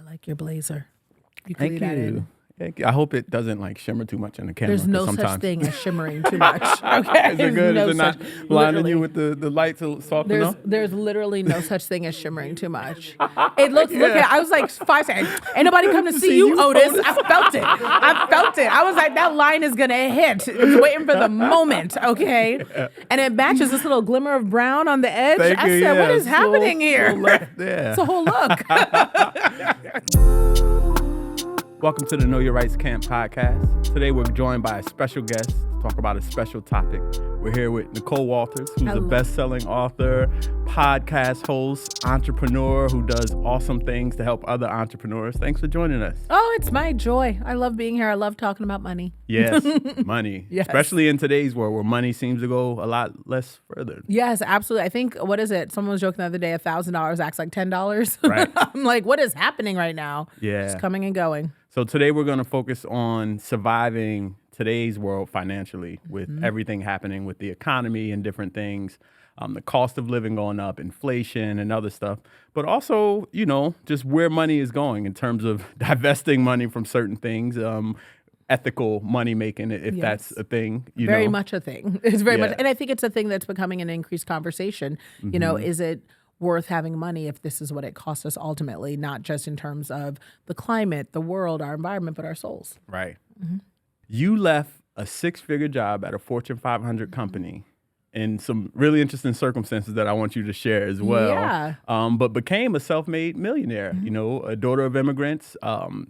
I like your blazer. You can Thank leave that in. you. Thank you. I hope it doesn't like shimmer too much in the camera. There's no sometimes. such thing as shimmering too much. Okay. Is it good? No Is it not such- blinding literally. you with the light to soften up? There's literally no such thing as shimmering too much. It looks, look at, I was like 5 seconds. Ain't nobody come to see you, Otis. I felt it. I was like, that line is going to hit. It's waiting for the moment, okay? Yeah. And it matches this little glimmer of brown on the edge. Thank I you, said, yeah. what is happening here? Left there. It's a whole look. Welcome to the Know Your Rights Camp podcast. Today we're joined by a special guest to talk about a special topic. We're here with Nicole Walters, who's a best-selling author, podcast host, entrepreneur who does awesome things to help other entrepreneurs. Thanks for joining us. Oh, it's my joy. I love being here. I love talking about money. Yes, money. Yes. Especially in today's world where money seems to go a lot less further. Yes, absolutely. I think, what is it? Someone was joking the other day, $1,000 acts like $10. Right. I'm like, what is happening right now? Yeah. It's coming and going. So today we're going to focus on surviving today's world financially with everything happening with the economy and different things, the cost of living going up, inflation and other stuff, but also, you know, just where money is going in terms of divesting money from certain things, ethical money making, if that's a thing. Very much a thing. It's very Yeah. much. And I think it's a thing that's becoming an increased conversation. You know, is it worth having money if this is what it costs us ultimately, not just in terms of the climate, the world, our environment, but our souls. Right. You left a 6-figure job at a Fortune 500 company in some really interesting circumstances that I want you to share as well. Yeah. But became a self-made millionaire, you know, a daughter of immigrants,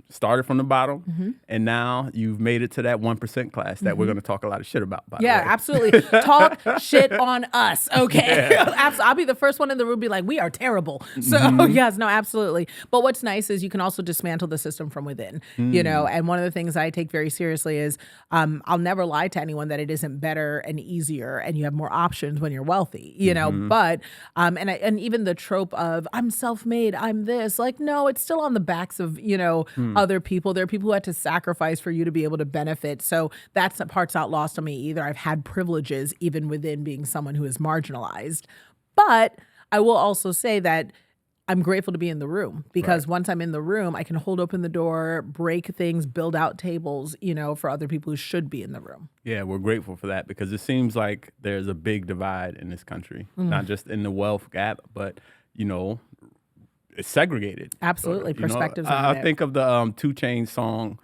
started from the bottom, and now you've made it to that 1% class that we're going to talk a lot of shit about, by the way. Absolutely. Talk shit on us, okay? I'll be the first one in the room be like, we are terrible. So yes, no, absolutely. But what's nice is you can also dismantle the system from within, you know, and one of the things I take very seriously is I'll never lie to anyone that it isn't better and easier and you have more options when you're wealthy, you know, but, and even the trope of I'm self-made, I'm this, like, no, it's still on the backs of, you know, other people. There are people who had to sacrifice for you to be able to benefit. So that's the part's not lost on me either. I've had privileges even within being someone who is marginalized. But I will also say that I'm grateful to be in the room because once I'm in the room, I can hold open the door, break things, build out tables, you know, for other people who should be in the room. Yeah, we're grateful for that because it seems like there's a big divide in this country, not just in the wealth gap, but, you know, it's segregated. Absolutely. You know, Perspectives on I it. think of the 2 Chainz song,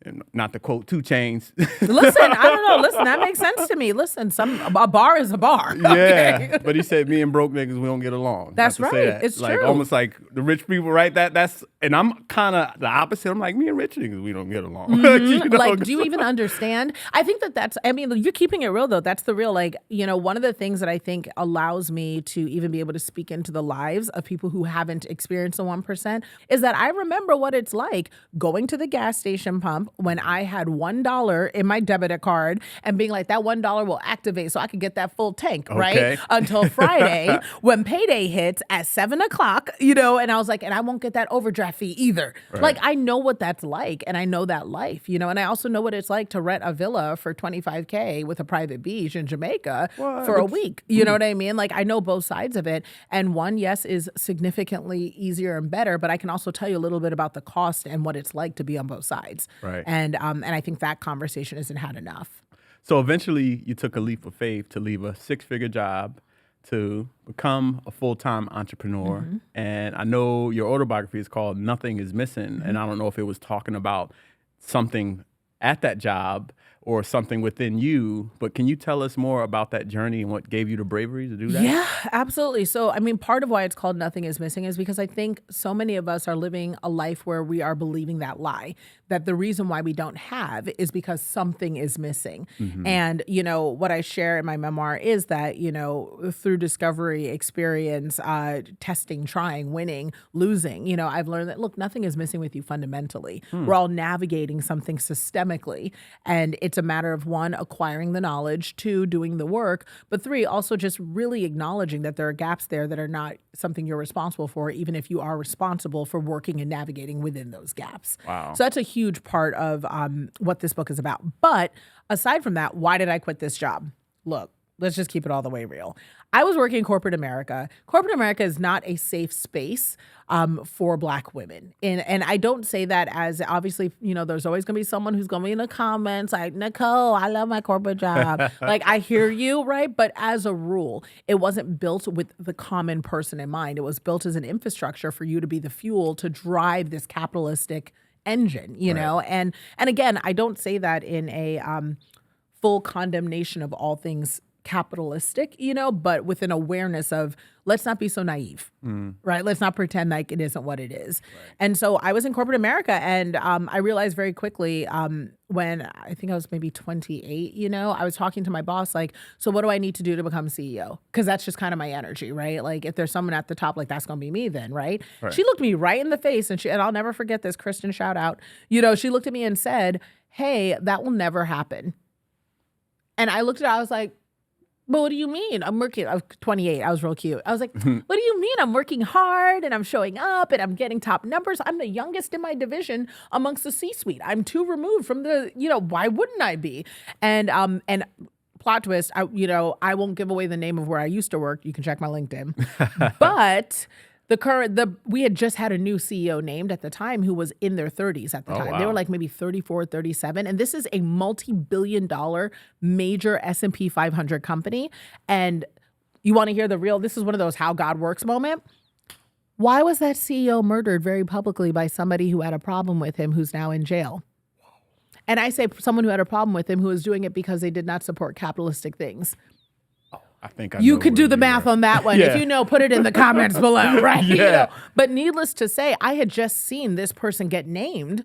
and not to quote 2 Chainz. Listen, I don't know. Listen, that makes sense to me. Listen, a bar is a bar. Okay? Yeah, but he said, "Me and broke niggas, we don't get along." That's Not to say right. that. It's like, true. Almost like the rich people, right? That's, and I'm kind of the opposite. I'm like, me and rich niggas, we don't get along. You know? Like, do you even understand? I think that's, I mean, you're keeping it real though. That's the real, like, you know, one of the things that I think allows me to even be able to speak into the lives of people who haven't experienced the 1% is that I remember what it's like going to the gas station pump when I had $1 in my debit card and being like, that $1 will activate so I can get that full tank, right? Until Friday when payday hits at 7:00, you know, and I was like, and I won't get that overdraft fee either. Right. Like, I know what that's like and I know that life, you know, and I also know what it's like to rent a villa for $25K with a private beach in Jamaica for a week. You know what I mean? Like, I know both sides of it. And one, yes, is significantly easier and better, but I can also tell you a little bit about the cost and what it's like to be on both sides. Right. And I think that conversation isn't had enough. So eventually, you took a leap of faith to leave a 6-figure job to become a full-time entrepreneur. And I know your autobiography is called Nothing is Missing. And I don't know if it was talking about something at that job or something within you, but can you tell us more about that journey and what gave you the bravery to do that? Yeah, absolutely. So, I mean, part of why it's called Nothing is Missing is because I think so many of us are living a life where we are believing that lie, that the reason why we don't have is because something is missing. And, you know, what I share in my memoir is that, you know, through discovery, experience, testing, trying, winning, losing, you know, I've learned that, look, nothing is missing with you fundamentally. We're all navigating something systemically. And it's a matter of 1, acquiring the knowledge, 2, doing the work, but 3, also just really acknowledging that there are gaps there that are not something you're responsible for, even if you are responsible for working and navigating within those gaps. Wow. So that's a huge part of what this book is about. But aside from that, why did I quit this job? Look, let's just keep it all the way real. I was working in corporate America. Corporate America is not a safe space for Black women. And I don't say that as, obviously, there's always going to be someone who's going to be in the comments like, Nicole, I love my corporate job. Like, I hear you, right? But as a rule, it wasn't built with the common person in mind. It was built as an infrastructure for you to be the fuel to drive this capitalistic engine, you know? And again, I don't say that in a full condemnation of all things capitalistic, but with an awareness of let's not be so naive, right? Let's not pretend like it isn't what it is. Right. And so I was in corporate America, and I realized very quickly when I think I was maybe 28, I was talking to my boss like, so what do I need to do to become CEO? Because that's just kind of my energy, right? Like if there's someone at the top, like that's going to be me then, right? She looked me right in the face, and I'll never forget this, Kristen, shout out. She looked at me and said, hey, that will never happen. And I looked at her, I was like, but what do you mean? I'm working. I was 28. I was real cute. I was like, what do you mean? I'm working hard and I'm showing up and I'm getting top numbers. I'm the youngest in my division amongst the C-suite. I'm 2 removed from the, why wouldn't I be? And plot twist, I won't give away the name of where I used to work. You can check my LinkedIn. But we had just had a new CEO named at the time who was in their 30s at the time. Wow. They were like maybe 34, 37. And this is a multi-billion-dollar major S&P 500 company. And you want to hear this is one of those how God works moment. Why was that CEO murdered very publicly by somebody who had a problem with him who's now in jail? And I say someone who had a problem with him who was doing it because they did not support capitalistic things. I think you could do the math on that one. Yeah. If put it in the comments below, right? Yeah. But needless to say, I had just seen this person get named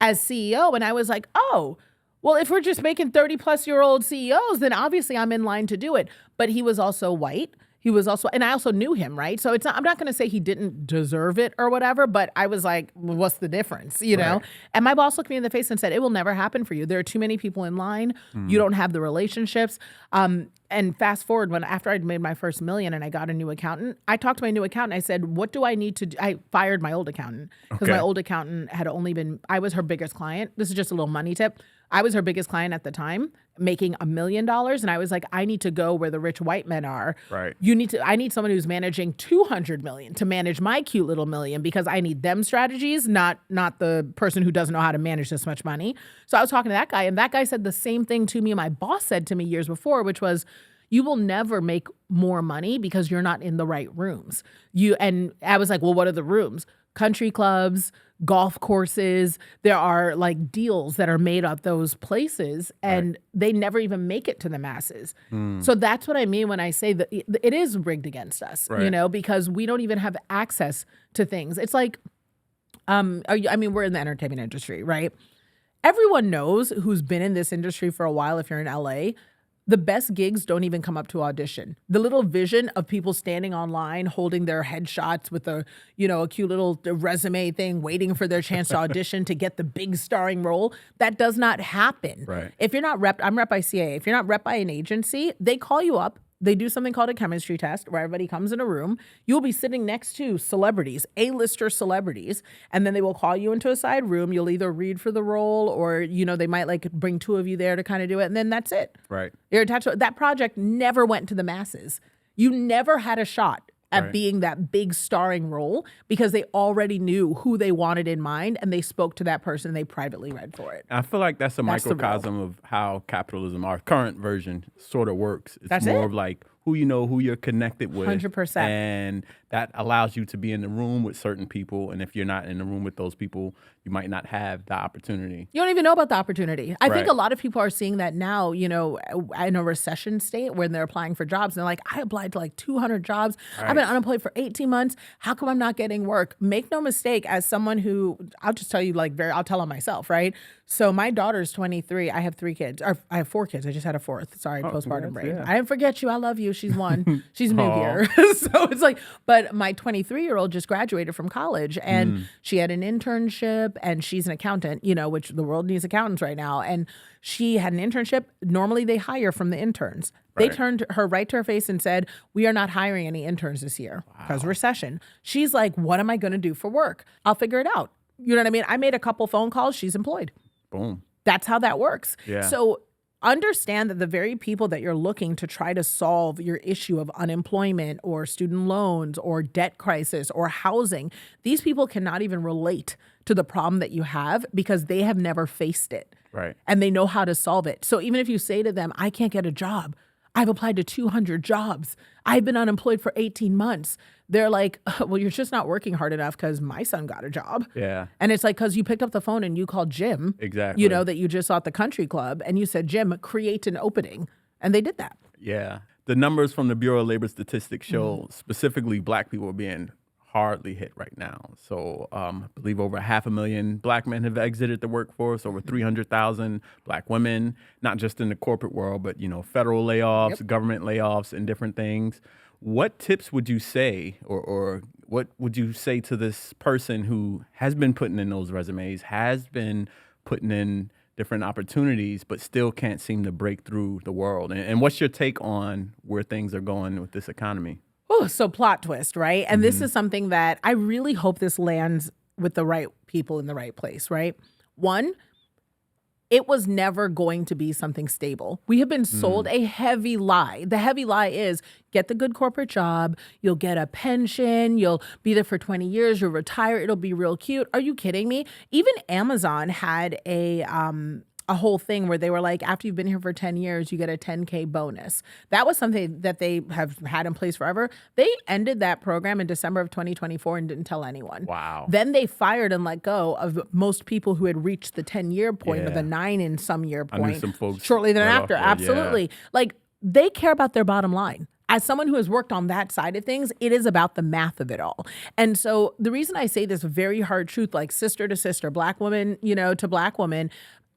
as CEO, and I was like, oh, well, if we're just making 30-plus-year-old CEOs, then obviously I'm in line to do it. But he was also white. He was also, and I also knew him, right? So I'm not going to say he didn't deserve it or whatever, but I was like, well, what's the difference, know? And my boss looked me in the face and said, it will never happen for you. There are too many people in line. You don't have the relationships. And fast forward, after I'd made my first $1 million and I got a new accountant, I talked to my new accountant. I said, what do I need to do? I fired my old accountant because my old accountant had I was her biggest client. This is just a little money tip. I was her biggest client at the time, making $1 million. And I was like, I need to go where the rich white men are. Right. I need someone who's managing 200 million to manage my cute little $1 million because I need them strategies, not the person who doesn't know how to manage this much money. So I was talking to that guy, and that guy said the same thing to me my boss said to me years before, which was, you will never make more money because you're not in the right rooms. And I was like, well, what are the rooms? Country clubs, golf courses. There are like deals that are made at those places, and they never even make it to the masses. So that's what I mean when I say that it is rigged against us, because we don't even have access to things. It's like, we're in the entertainment industry, right? Everyone knows who's been in this industry for a while. If you're in LA, the best gigs don't even come up to audition. The little vision of people standing online, holding their headshots with a cute little resume thing, waiting for their chance to audition to get the big starring role, that does not happen. Right. If you're not I'm rep by CA. If you're not rep by an agency, they call you up. They do something called a chemistry test where everybody comes in a room. You'll be sitting next to celebrities, A-lister celebrities, and then they will call you into a side room. You'll either read for the role or, they might like bring 2 of you there to kind of do it, and then that's it. Right. You're attached to it. That project never went to the masses. You never had a shot at being that big starring role because they already knew who they wanted in mind, and they spoke to that person and they privately read for it. I feel like that's a microcosm of how capitalism, our current version, sort of works. It's more of like who you know, who you're connected with. 100%. And that allows you to be in the room with certain people. And if you're not in the room with those people, you might not have the opportunity. You don't even know about the opportunity. I think a lot of people are seeing that now, in a recession state when they're applying for jobs. And they're like, I applied to like 200 jobs. I've been unemployed for 18 months. How come I'm not getting work? Make no mistake, as someone who, I'll just tell you I'll tell on myself, right? So my daughter's 23. I have 3 kids. Or I have 4 kids. I just had a 4th. Sorry, postpartum brain. Yeah. I didn't forget you. I love you. She's 1. She's new here. So it's like, but my 23-year-old just graduated from college, and she had an internship, and she's an accountant, which the world needs accountants right now. And she had an internship. Normally they hire from the interns. They turned her right to her face and said, we are not hiring any interns this year because recession. She's like, what am I going to do for work? I'll figure it out. You know what I mean? I made a couple phone calls. She's employed. Boom. That's how that works. Yeah. So understand that the very people that you're looking to try to solve your issue of unemployment or student loans or debt crisis or housing, these people cannot even relate to the problem that you have because they have never faced it. Right. And they know how to solve it. So even if you say to them, I can't get a job, I've applied to 200 jobs, I've been unemployed for 18 months. They're like, well, you're just not working hard enough because my son got a job. Yeah. And it's like, because you picked up the phone and you called Jim, Exactly. you know, that you just saw at the country club, and you said, Jim, create an opening. And they did that. Yeah. The numbers from the Bureau of Labor Statistics show specifically Black people are being hardly hit right now. So I believe over 500,000 Black men have exited the workforce, over 300,000 Black women, not just in the corporate world, but, you know, federal layoffs, government layoffs, and different things. What tips would you say, or what would you say to this person who has been putting in those resumes, has been putting in different opportunities, but still can't seem to break through the world? And what's your take on where things are going with this economy? Oh, so plot twist, right? And this is something that I really hope this lands with the right people in the right place, right? One, it was never going to be something stable. We have been sold a heavy lie. The heavy lie is get the good corporate job, you'll get a pension, you'll be there for 20 years, you'll retire, it'll be real cute. Are you kidding me? Even Amazon had a whole thing where they were like, after you've been here for 10 years, you get a 10K bonus. That was something that they have had in place forever. They ended that program in December of 2024 and didn't tell anyone. Wow. Then they fired and let go of most people who had reached the 10-year point or Yeah. the 9 and some year I knew point some folks shortly right thereafter. off that, Absolutely. Like, they care about their bottom line. As someone who has worked on that side of things, it is about the math of it all. And so the reason I say this very hard truth, like sister to sister, Black woman, you know, to Black woman,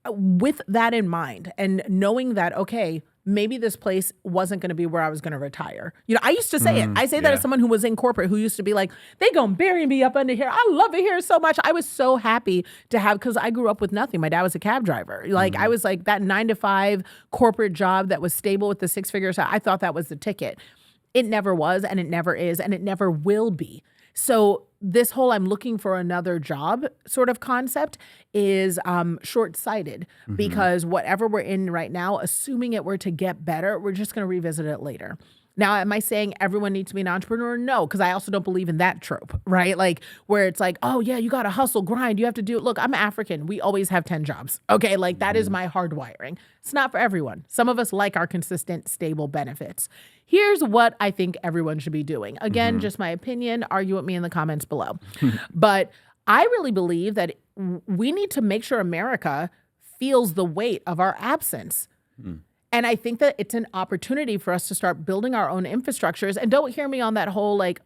with that in mind and knowing that, okay, maybe this place wasn't going to be where I was going to retire. You know, I used to say it. I say that as someone who was in corporate, who used to be like, they going to bury me up under here. I love it here so much. I was so happy to have, because I grew up with nothing. My dad was a cab driver. Like I was like that 9-to-5 corporate job that was stable with the 6 figures. I thought that was the ticket. It never was, and it never is, and it never will be. So this whole I'm looking for another job sort of concept is short-sighted because whatever we're in right now, assuming it were to get better, we're just going to revisit it later. Now, am I saying everyone needs to be an entrepreneur? No, because I also don't believe in that trope, right? Like where it's like, oh yeah, you got to hustle, grind. You have to do it. Look, I'm African. We always have 10 jobs. Okay, like that is my hardwiring. It's not for everyone. Some of us like our consistent, stable benefits. Here's what I think everyone should be doing. Again, just my opinion. Argue with me in the comments below. But I really believe that we need to make sure America feels the weight of our absence. And I think that it's an opportunity for us to start building our own infrastructures. And don't hear me on that whole like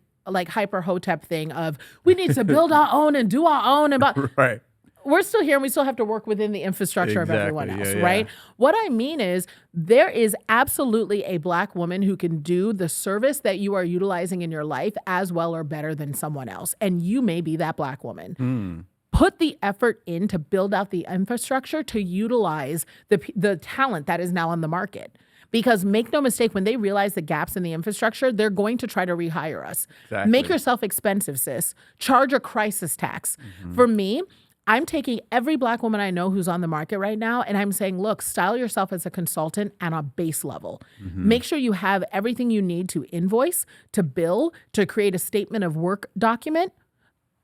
hyper hotep thing of we need to build our own and do our own. And Right. We're still here and we still have to work within the infrastructure of everyone else, Yeah, right? What I mean is there is absolutely a Black woman who can do the service that you are utilizing in your life as well or better than someone else. And you may be that Black woman. Put the effort in to build out the infrastructure to utilize the talent that is now on the market. Because make no mistake, when they realize the gaps in the infrastructure, they're going to try to rehire us. Exactly. Make yourself expensive, sis. Charge a crisis tax. For me, I'm taking every Black woman I know who's on the market right now, and I'm saying, look, style yourself as a consultant at a base level. Make sure you have everything you need to invoice, to bill, to create a statement of work document.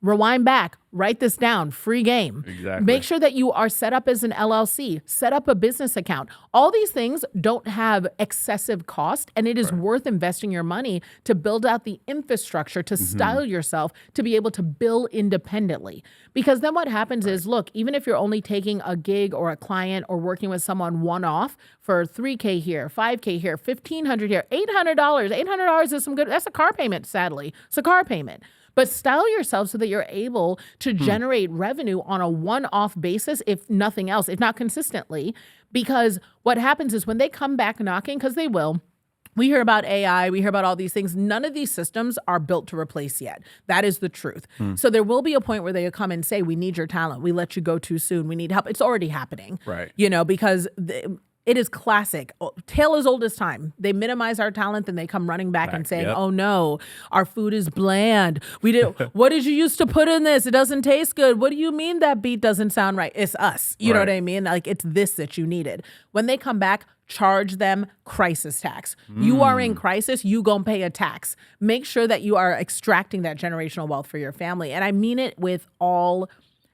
Rewind back, write this down, free game. Exactly. Make sure that you are set up as an LLC, set up a business account. All these things don't have excessive cost, and it is worth investing your money to build out the infrastructure to style yourself to be able to bill independently. Because then what happens is, look, even if you're only taking a gig or a client or working with someone one-off for $3K here, $5K here, $1,500 here, $800. $800 is some good, that's a car payment, sadly. It's a car payment. But style yourself so that you're able to generate revenue on a one-off basis, if nothing else, if not consistently. Because what happens is when they come back knocking, because they will, we hear about AI, we hear about all these things. None of these systems are built to replace yet. That is the truth. So there will be a point where they come and say, we need your talent. We let you go too soon. We need help. It's already happening. Right. You know, because It is classic. Tale as old as time. They minimize our talent, then they come running back and saying, "Oh no, our food is bland. We did. What did you used to put in this? It doesn't taste good. What do you mean that beat doesn't sound right?" It's us. You know what I mean? Like, it's this that you needed. When they come back, charge them crisis tax. You are in crisis, you gonna pay a tax. Make sure that you are extracting that generational wealth for your family. And I mean it with all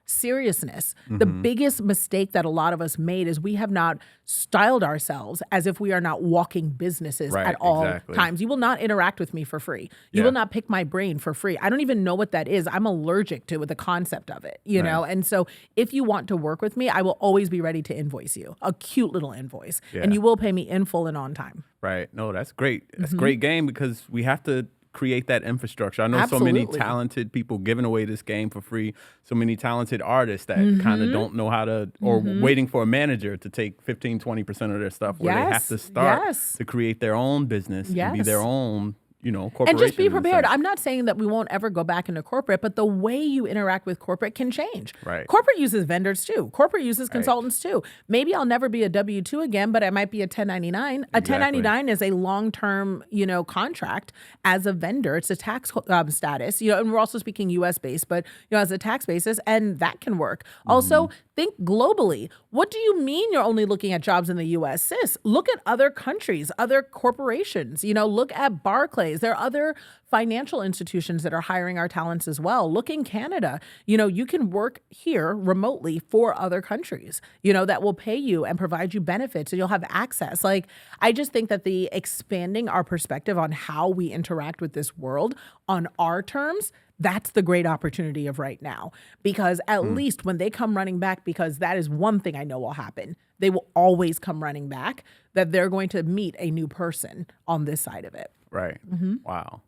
seriousness. The biggest mistake that a lot of us made is we have not styled ourselves as if we are not walking businesses at all times. You will not interact with me for free. You will not pick my brain for free. I don't even know what that is. I'm allergic to the concept of it, you know? And so if you want to work with me, I will always be ready to invoice you, a cute little invoice, and you will pay me in full and on time. Right. No, that's great. That's a great game because we have to create that infrastructure. I know so many talented people giving away this game for free, so many talented artists that kind of don't know how to, or waiting for a manager to take 15, 20% of their stuff where they have to start to create their own business and be their own, corporation. And just be prepared. I'm not saying that we won't ever go back into corporate, but the way you interact with corporate can change. Right. Corporate uses vendors too. Corporate uses consultants too. Maybe I'll never be a W-2 again, but I might be a 1099. A 1099 is a long-term, contract as a vendor. It's a tax status, and we're also speaking U.S. based, but as a tax basis, and that can work. Also, think globally. What do you mean you're only looking at jobs in the U.S.? Sis, look at other countries, other corporations. Look at Barclays. There are other financial institutions that are hiring our talents as well. Look in Canada. You can work here remotely for other countries, that will pay you and provide you benefits, and you'll have access. Like, I just think that the expanding our perspective on how we interact with this world on our terms, that's the great opportunity of right now. Because at least when they come running back, because that is one thing I know will happen, they will always come running back, that they're going to meet a new person on this side of it. Right. Wow.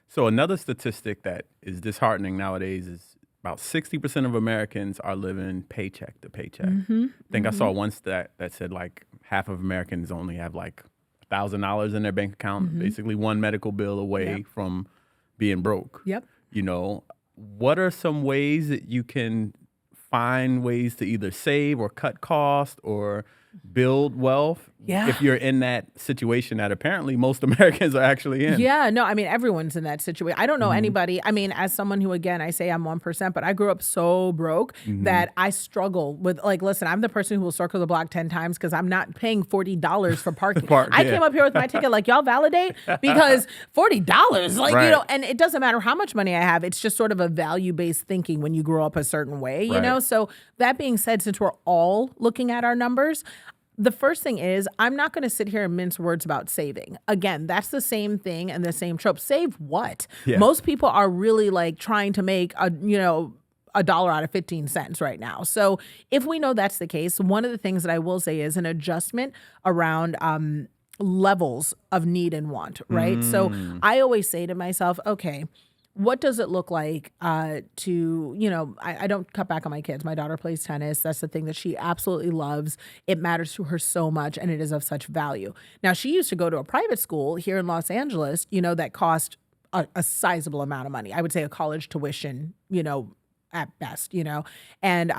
So another statistic that is disheartening nowadays is about 60% of Americans are living paycheck to paycheck. I think I saw one stat that said like half of Americans only have like $1,000 in their bank account, basically one medical bill away from being broke. What are some ways that you can find ways to either save or cut costs or build wealth if you're in that situation that apparently most Americans are actually in? Yeah, no, I mean, everyone's in that situation. I don't know anybody. I mean, as someone who, again, I say I'm 1%, but I grew up so broke that I struggle with, like, listen, I'm the person who will circle the block 10 times because I'm not paying $40 for parking. I came up here with my ticket like, y'all validate? Because $40, like, and it doesn't matter how much money I have. It's just sort of a value-based thinking when you grow up a certain way, you know? So that being said, since we're all looking at our numbers, the first thing is, I'm not going to sit here and mince words about saving. Again, that's the same thing and the same trope. Save what? Most people are really like trying to make a dollar out of 15 cents right now. So if we know that's the case, one of the things that I will say is an adjustment around levels of need and want, right? So I always say to myself, okay, what does it look like to, I don't cut back on my kids. My daughter plays tennis. That's the thing that she absolutely loves. It matters to her so much, and it is of such value. Now, she used to go to a private school here in Los Angeles, that cost a sizable amount of money. I would say a college tuition, at best, and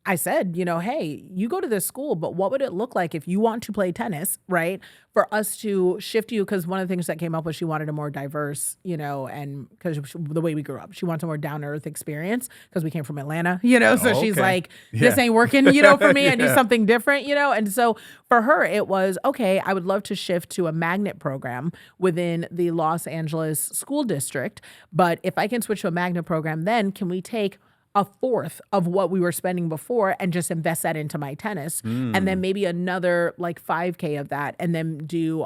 I said, hey, you go to this school, but what would it look like if you want to play tennis, right? For us to shift you, because one of the things that came up was she wanted a more diverse, and because the way we grew up, she wants a more down-to-earth experience because we came from Atlanta, so she's like, this ain't working, for me. I need something different, And so for her, it was, okay, I would love to shift to a magnet program within the Los Angeles school district. But if I can switch to a magnet program, then can we take a fourth of what we were spending before and just invest that into my tennis, and then maybe another like 5K of that, and then do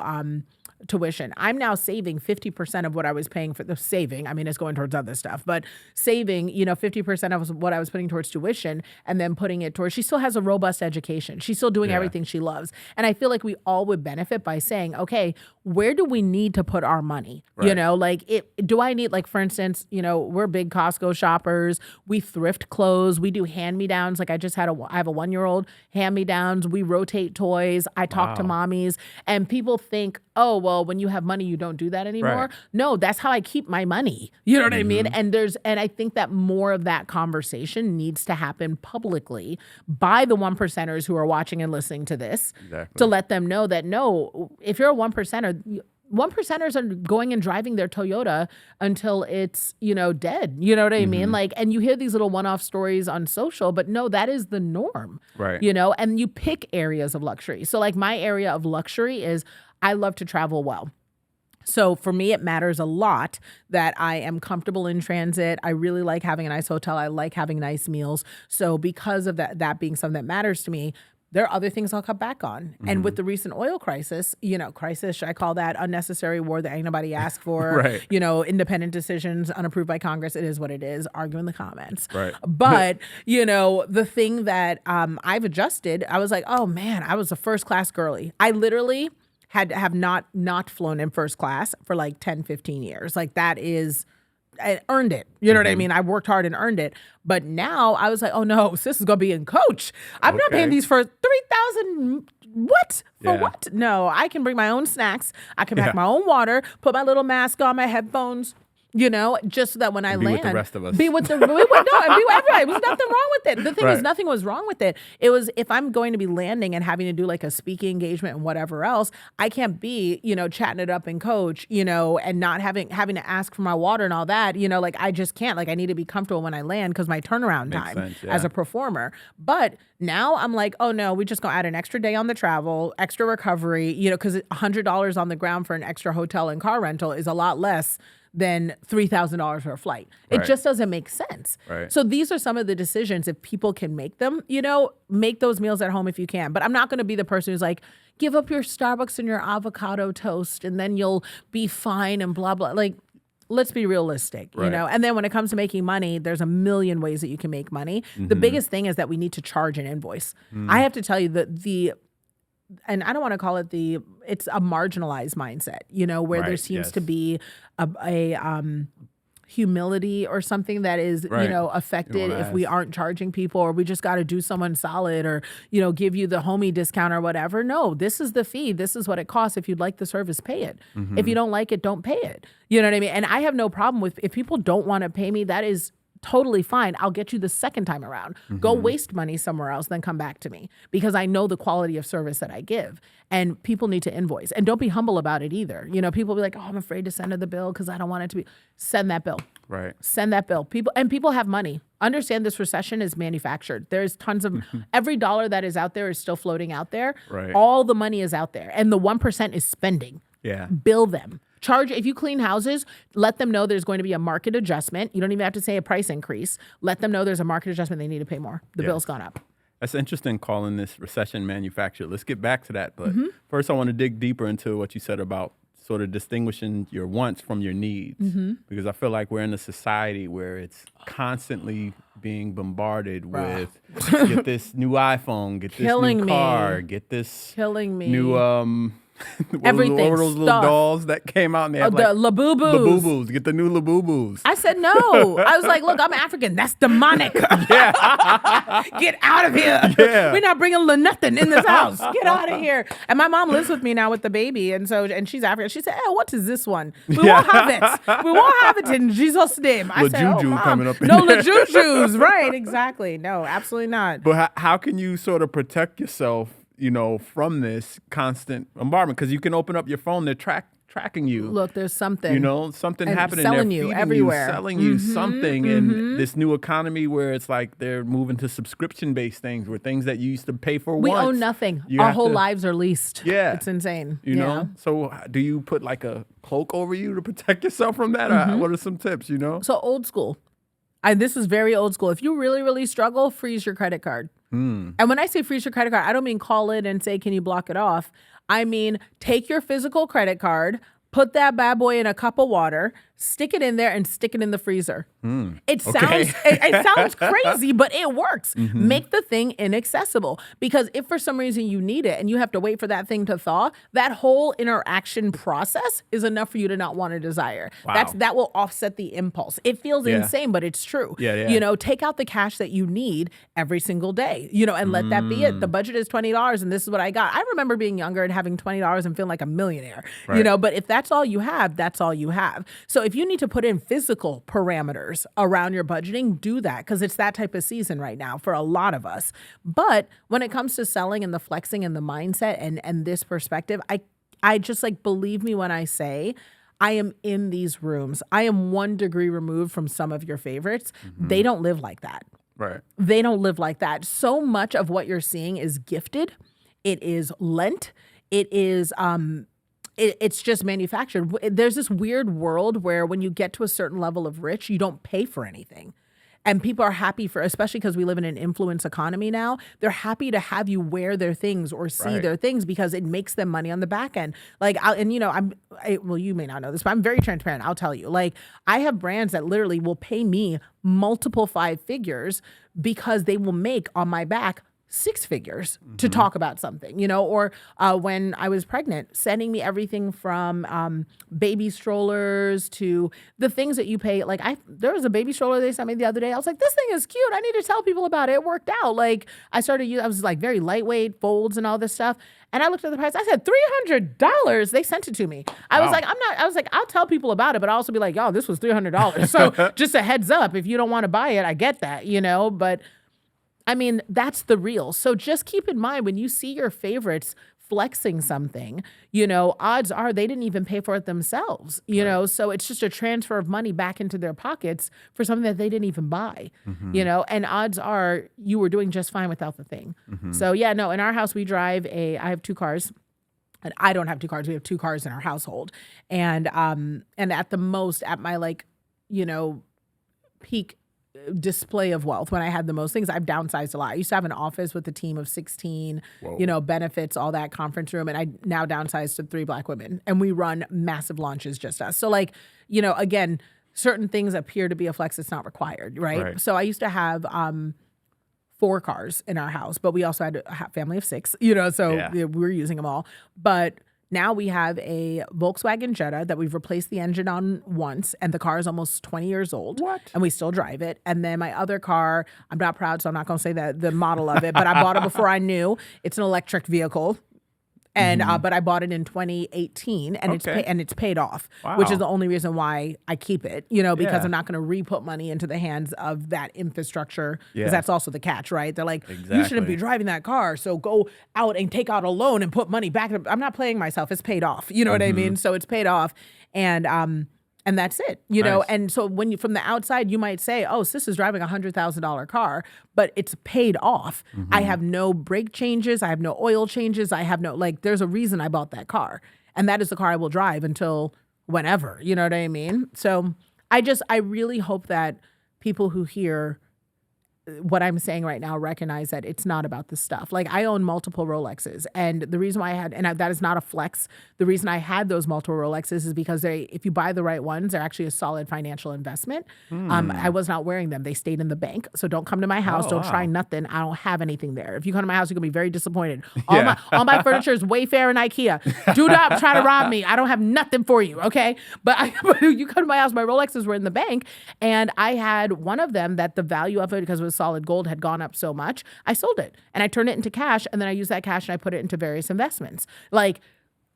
tuition. I'm now saving 50% of what I was paying for the saving. I mean, it's going towards other stuff, but saving, 50% of what I was putting towards tuition and then putting it towards, she still has a robust education. She's still doing everything she loves. And I feel like we all would benefit by saying, okay, where do we need to put our money? Do I need, like, for instance, we're big Costco shoppers. We thrift clothes. We do hand-me-downs. Like I have a 1-year-old, hand-me-downs. We rotate toys. I talk to mommies, and people think, oh, well, well, when you have money, you don't do that anymore. Right. No, that's how I keep my money. You know what I mean? And I think that more of that conversation needs to happen publicly by the 1%ers who are watching and listening to this to let them know that, no, if you're a 1%er, 1%ers are going and driving their Toyota until it's, dead. You know what I mean? Like, and you hear these little one-off stories on social, but no, that is the norm. Right. And you pick areas of luxury. So like my area of luxury is I love to travel well. So for me, it matters a lot that I am comfortable in transit. I really like having a nice hotel. I like having nice meals. So because of that being something that matters to me, there are other things I'll cut back on. And with the recent oil crisis, should I call that unnecessary war that ain't nobody asked for? Right. Independent decisions unapproved by Congress. It is what it is. Argue in the comments. Right. But, the thing that I've adjusted, I was like, oh man, I was a first class girly. I literally had to have not flown in first class for like 10, 15 years. Like that is... I earned it. You know what I mean? I worked hard and earned it. But now I was like, oh no, this is going to be in coach. I'm not paying these for $3,000. What? For what? No, I can bring my own snacks. I can pack my own water, put my little mask on, my headphones, just so that when I land. Be with the rest of us. Be with everybody. There was nothing wrong with it. The thing is, nothing was wrong with it. It was, if I'm going to be landing and having to do like a speaking engagement and whatever else, I can't be, chatting it up in coach, and not having to ask for my water and all that, like I just can't. Like I need to be comfortable when I land because my turnaround time as a performer. But now I'm like, oh no, we just gonna add an extra day on the travel, extra recovery, because $100 on the ground for an extra hotel and car rental is a lot less than $3,000 for a flight. It just doesn't make sense. Right. So these are some of the decisions, if people can make them, make those meals at home if you can. But I'm not going to be the person who's like, give up your Starbucks and your avocado toast and then you'll be fine and blah, blah. Like, let's be realistic, And then when it comes to making money, there's a million ways that you can make money. The biggest thing is that we need to charge an invoice. I have to tell you that and I don't want to call it it's a marginalized mindset, where there seems to be a humility or something that is, affected if we aren't charging people, or we just got to do someone solid, or, give you the homie discount or whatever. No, this is the fee. This is what it costs. If you'd like the service, pay it. If you don't like it, don't pay it. You know what I mean? And I have no problem with, if people don't want to pay me, that is totally fine. I'll get you the second time around. Go waste money somewhere else, then come back to me, because I know the quality of service that I give. And people need to invoice. And don't be humble about it either. People be like, oh, I'm afraid to send her the bill because I don't want it to be. Send that bill. Right. Send that bill. People have money. Understand this recession is manufactured. There's tons of, every dollar that is out there is still floating out there. Right. All the money is out there. And the 1% is spending. Yeah. Bill them. Charge, if you clean houses, let them know there's going to be a market adjustment. You don't even have to say a price increase. Let them know there's a market adjustment. They need to pay more. The bill's gone up. That's interesting, calling this recession manufactured. Let's get back to that. But first, I want to dig deeper into what you said about sort of distinguishing your wants from your needs. Because I feel like we're in a society where it's constantly being bombarded with get this new iPhone, get this new car, get this new everything. What were those little dolls that came out and they had the Labubu's. Labubu's. Get the new Labubu's. I said no. I was like, look, I'm African. That's demonic. Get out of here. Yeah. We're not bringing nothing in this house. Get out of here. And my mom lives with me now with the baby, and she's African. She said, "Oh, what is this one? We won't have it. We won't have it in Jesus' name." I said, "Oh, Mom, coming up in no there. Jujus." Right? Exactly. No, absolutely not. But how can you sort of protect yourself, from this constant bombardment? Because you can open up your phone, they're tracking you. Look, there's something. Something and happening. Selling they're you feeding everywhere. you, selling you something in this new economy where it's like they're moving to subscription-based things, where things that you used to pay for we once. own nothing. Our whole lives are leased. Yeah. It's insane. You know? So do you put like a cloak over you to protect yourself from that? Or what are some tips, So old school. This is very old school. If you really, really struggle, freeze your credit card. And when I say freeze your credit card, I don't mean call it and say, can you block it off? I mean, take your physical credit card, put that bad boy in a cup of water, stick it in there and stick it in the freezer. It sounds Okay. it sounds crazy, but it works. Make the thing inaccessible, because if for some reason you need it and you have to wait for that thing to thaw, that whole interaction process is enough for you to not want to desire. Wow. That will offset the impulse. It feels insane, but it's true. Yeah. You know, take out the cash that you need every single day, you know, and let that be it. The budget is $20 and this is what I got. I remember being younger and having $20 and feeling like a millionaire, you know, but if that's all you have, that's all you have. So if you need to put in physical parameters around your budgeting, do that, because it's that type of season right now for a lot of us. But when it comes to selling and the flexing and the mindset and this perspective, I just like, believe me when I say I am in these rooms. I am 1 degree removed from some of your favorites. They don't live like that. Right. They don't live like that. So much of what you're seeing is gifted. It is lent. It is it's just manufactured. There's this weird world where when you get to a certain level of rich, you don't pay for anything. And people are happy for, especially because we live in an influence economy now, they're happy to have you wear their things or see their things because it makes them money on the back end. Like, you know, well, you may not know this, but I'm very transparent. I'll tell you, like, I have brands that literally will pay me multiple 5 figures because they will make on my back 6 figures to talk about something, you know, or when I was pregnant, sending me everything from baby strollers to the things that you pay. Like, there was a baby stroller they sent me the other day. I was like, this thing is cute. I need to tell people about it. It worked out. Like, I was like very lightweight, folds and all this stuff. And I looked at the price. I said, $300. They sent it to me. I was like, I'll tell people about it, but I'll also be like, yo, this was $300. So just a heads up, if you don't want to buy it, I get that, you know, but I mean, that's the real. So just keep in mind when you see your favorites flexing something, you know, odds are they didn't even pay for it themselves, you know, so it's just a transfer of money back into their pockets for something that they didn't even buy, you know, and odds are you were doing just fine without the thing. So yeah, no, in our house, I have 2 cars. And I don't have 2 cars. We have 2 cars in our household. And at the most, at my, like, you know, peak display of wealth, when I had the most things, I've downsized a lot. I used to have an office with a team of 16, you know, benefits, all that, conference room. And I now downsized to 3 Black women. And we run massive launches, just us. So, like, you know, again, certain things appear to be a flex that's not required, right? So I used to have 4 cars in our house, but we also had a family of 6, you know, so we were using them all. But now we have a Volkswagen Jetta that we've replaced the engine on once, and the car is almost 20 years old. What? And we still drive it. And then my other car, I'm not proud, so I'm not going to say the model of it, but I bought it before I knew. It's an electric vehicle. And but I bought it in 2018, and it's paid off, which is the only reason why I keep it, you know, because I'm not going to re-put money into the hands of that infrastructure, because that's also the catch, right? They're like, you shouldn't be driving that car, so go out and take out a loan and put money back. I'm not playing myself. It's paid off. You know what I mean? So it's paid off, and that's it, you know? And so when you, from the outside, you might say, oh, sis is driving a $100,000 car, but it's paid off. I have no brake changes. I have no oil changes. I have no, like, there's a reason I bought that car. And that is the car I will drive until whenever, you know what I mean? So I really hope that people who hear what I'm saying right now recognize that it's not about the stuff. Like, I own multiple Rolexes, and the reason why that is not a flex. The reason I had those multiple Rolexes is because if you buy the right ones, they're actually a solid financial investment. I was not wearing them. They stayed in the bank. So don't come to my house. Don't try nothing. I don't have anything there. If you come to my house, you're going to be very disappointed. All my furniture is Wayfair and IKEA. Do not try to rob me. I don't have nothing for you, okay? But you come to my house, my Rolexes were in the bank, and I had one of them that the value of it, because it was solid gold, had gone up so much, I sold it and I turned it into cash, and then I used that cash and I put it into various investments. Like,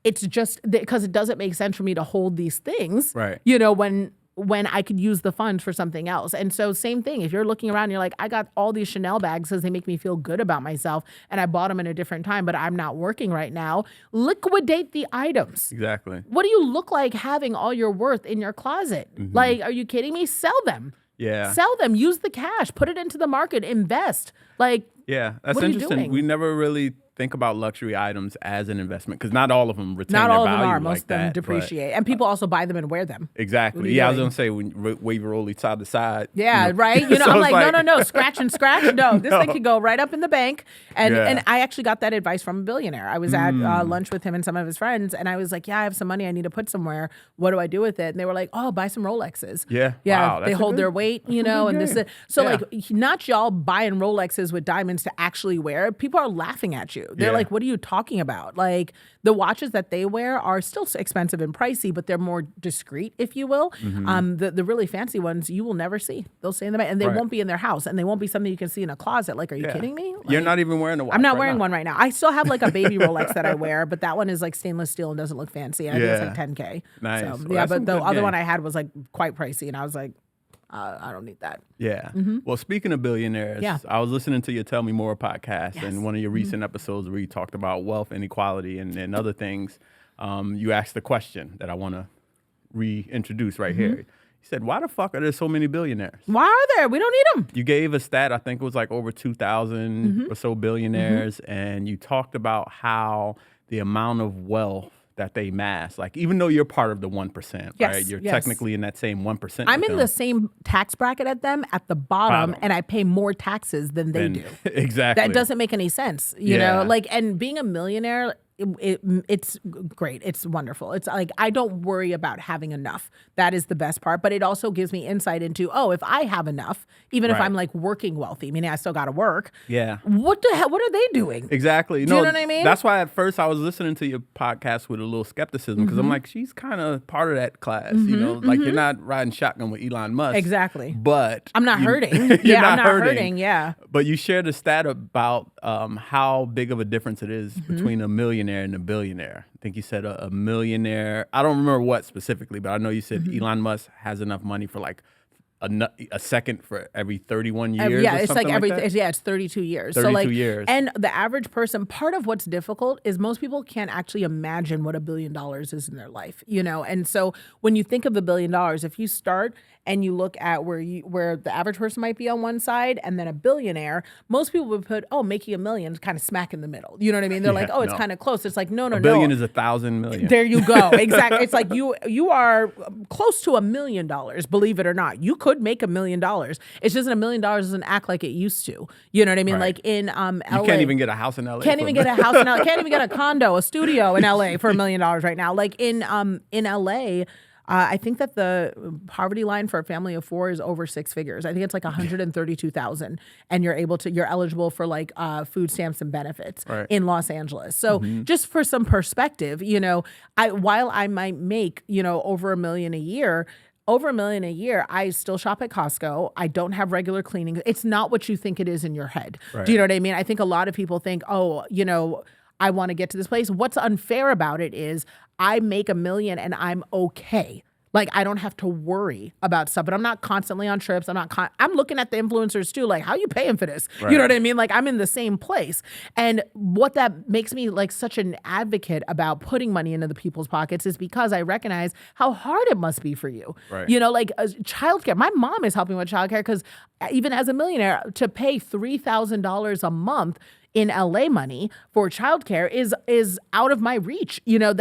it's just because it doesn't make sense for me to hold these things, right? You know, when I could use the funds for something else. And so same thing, if you're looking around and you're like, I got all these Chanel bags because they make me feel good about myself, and I bought them in a different time, but I'm not working right now, liquidate the items. Exactly. What do you look like having all your worth in your closet? Like, are you kidding me? Sell them. Yeah. Sell them. Use the cash. Put it into the market. Invest. Like, yeah, that's what are you interesting. doing? We never really think about luxury items as an investment? Because not all of them retain Not their all of them value are. Most like of them that, but- depreciate. And people also buy them and wear them. Exactly. What are you Yeah, I was doing? gonna say when you wave your rollie side to side. Yeah, you know. right. You know, So I'm it's like, no, scratch and scratch. No, this thing No. could go right up in the bank. And Yeah. and I actually got that advice from a billionaire. I was at lunch with him and some of his friends, and I was like, yeah, I have some money I need to put somewhere. What do I do with it? And they were like, oh, buy some Rolexes. Yeah. Yeah, Wow, they that's a hold good- their weight, that's you a know, good and this. game. So Yeah. like, not y'all buying Rolexes with diamonds to actually wear. People are laughing at you. They're Yeah. like, what are you talking about? Like the watches that they wear are still expensive and pricey, but they're more discreet, if you will. The really fancy ones you will never see. They'll stay in the bank, and they Right. won't be in their house, and they won't be something you can see in a closet. Like, are you Yeah. kidding me? You're Like, not even wearing a watch. I'm not right wearing now. one right now. I still have like a baby Rolex that I wear, but that one is like stainless steel and doesn't look fancy. And I think it's Yeah. like 10K. Nice. So, Well, yeah, that's but some the good other game. one I had was like quite pricey, and I was like, I don't need that. Yeah. Well, speaking of billionaires, Yeah. I was listening to your Tell Me More podcast, Yes. and one of your recent episodes where you talked about wealth inequality and other things. You asked the question that I want to reintroduce right here. You said, why the fuck are there so many billionaires? Why are there? We don't need them. You gave a stat, I think it was like over 2,000 or so billionaires, and you talked about how the amount of wealth that they mass, like even though you're part of the 1%, Yes, right? You're yes. technically in that same 1%. I'm with in them. the same tax bracket at them at the bottom, Bottom. and I pay more taxes than they do. Exactly. That doesn't make any sense, you Yeah. know? Like, and being a millionaire, it's great. It's wonderful. It's like, I don't worry about having enough. That is the best part. But it also gives me insight into, oh, if I have enough, even if Right. I'm like working wealthy, meaning I still got to work. Yeah. What the hell? What are they doing? Exactly. Do you know what I mean? That's why at first I was listening to your podcast with a little skepticism because Mm-hmm. I'm like, she's kind of part of that class, you know? Like you're not riding shotgun with Elon Musk. Exactly. But I'm not you- hurting. you're Yeah, I'm not hurting. Yeah. But you shared a stat about how big of a difference it is Mm-hmm. between a millionaire and a billionaire. I think you said a millionaire. I don't remember what specifically, but I know you said Mm-hmm. Elon Musk has enough money for like a second for every 31 years. Yeah, or it's like something every that? it's 32 years. 32 so like, years. And the average person, part of what's difficult is most people can't actually imagine what $1 billion is in their life, you know. And so when you think of $1 billion, if you start and you look at where the average person might be on one side and then a billionaire, most people would put, oh, making $1 million kind of smack in the middle. You know what I mean? They're like, oh, it's no. kind of close. It's like, no. $1 billion is 1,000 million. There you go. Exactly. It's like you are close to $1 million, believe it or not. You could make $1 million. It's just that $1 million doesn't act like it used to. You know what I mean? Right. Like in LA. You can't even get a house in LA. Can't even get a house in LA. Can't even get a condo, a studio in LA for $1 million right now. Like in LA, I think that the poverty line for a family of four is over six figures. I think it's like 132,000, and you're eligible for like food stamps and benefits Right. in Los Angeles. So just for some perspective, you know, while I might make, you know, over $1 million a year. Over $1 million a year, I still shop at Costco. I don't have regular cleaning. It's not what you think it is in your head. Right. Do you know what I mean? I think a lot of people think, oh, you know, I want to get to this place. What's unfair about it is I make $1 million and I'm okay. Like, I don't have to worry about stuff, but I'm not constantly on trips. I'm looking at the influencers too. Like, how you paying for this? Right. You know what I mean? Like, I'm in the same place. And what that makes me like such an advocate about putting money into the people's pockets is because I recognize how hard it must be for you. Right. You know, like childcare. My mom is helping with childcare because even as a millionaire, to pay $3,000 a month in LA money for childcare is out of my reach. You know,